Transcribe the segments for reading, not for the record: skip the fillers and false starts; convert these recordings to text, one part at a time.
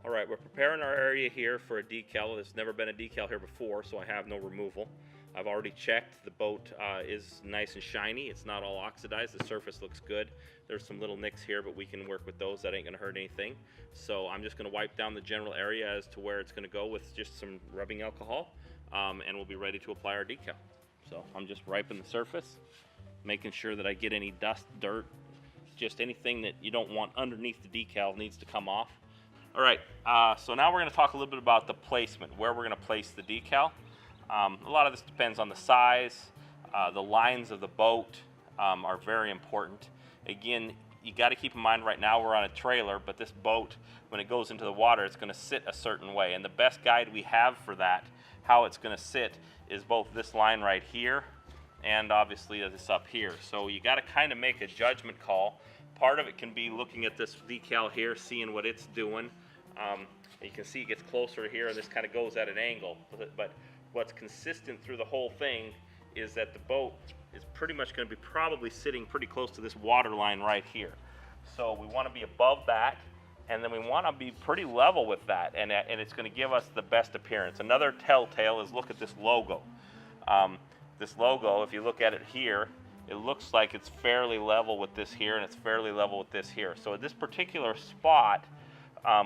All right, we're preparing our area here for a decal. There's never been a decal here before, so I have no removal. I've already checked. The boat is nice and shiny. It's not all oxidized. The surface looks good. There's some little nicks here, but we can work with those. That ain't gonna hurt anything. So I'm just gonna wipe down the general area as to where it's gonna go with just some rubbing alcohol, and we'll be ready to apply our decal. So I'm just wiping the surface, making sure that I get any dust, dirt, just anything that you don't want underneath the decal needs to come off. All right, so now we're going to talk a little bit about the placement, where we're going to place the decal. A lot of this depends on the size. The lines of the boat are very important. Again, you got to keep in mind right now we're on a trailer, but this boat, when it goes into the water, it's going to sit a certain way. And the best guide we have for that, how it's going to sit, is both this line right here and obviously this up here. So you got to kind of make a judgment call. Part of it can be looking at this decal here, seeing what it's doing. You can see it gets closer to here, and this kind of goes at an angle. But what's consistent through the whole thing is that the boat is pretty much going to be probably sitting pretty close to this water line right here. So we want to be above that, and then we want to be pretty level with that, and it's going to give us the best appearance. Another telltale is look at this logo. This logo, if you look at it here, it looks like it's fairly level with this here, and it's fairly level with this here. So at this particular spot,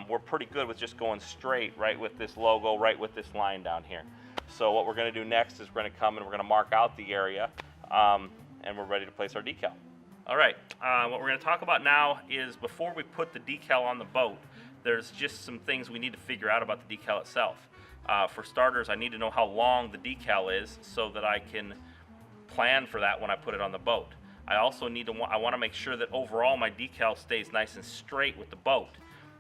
we're pretty good with just going straight right with this logo, right with this line down here. So what we're going to do next is we're going to come and we're going to mark out the area, and we're ready to place our decal. All right, what we're going to talk about now is before we put the decal on the boat, there's just some things we need to figure out about the decal itself. For starters, I need to know how long the decal is so that I can plan for that when I put it on the boat. I also I want to make sure that overall my decal stays nice and straight with the boat.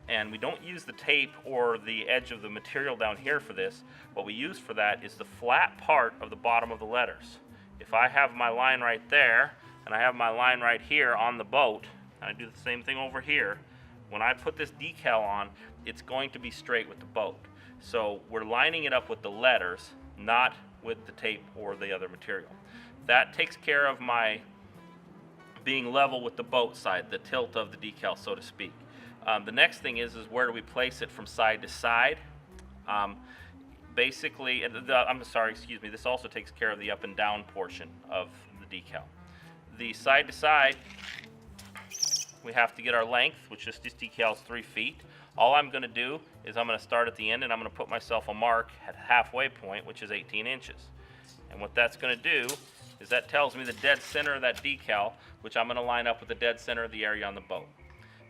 And we don't use the tape or the edge of the material down here for this. What we use for that is the flat part of the bottom of the letters. If I have my line right there and I have my line right here on the boat, and I do the same thing over here, when I put this decal on, it's going to be straight with the boat. So we're lining it up with the letters, not with the tape or the other material. That takes care of my being level with the boat side, the tilt of the decal, so to speak. The next thing is where do we place it from side to side? Basically, I'm sorry, excuse me, this also takes care of the up and down portion of the decal. The side to side, we have to get our length, which is this decal is 3 feet. All I'm going to do is I'm going to start at the end and I'm going to put myself a mark at halfway point, which is 18 inches. And what that's going to do is that tells me the dead center of that decal, which I'm going to line up with the dead center of the area on the boat.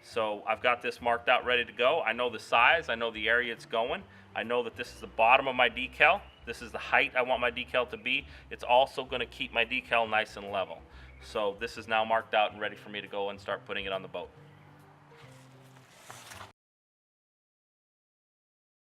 So I've got this marked out ready to go. I know the size, I know the area it's going. I know that this is the bottom of my decal. This is the height I want my decal to be. It's also going to keep my decal nice and level. So this is now marked out and ready for me to go and start putting it on the boat.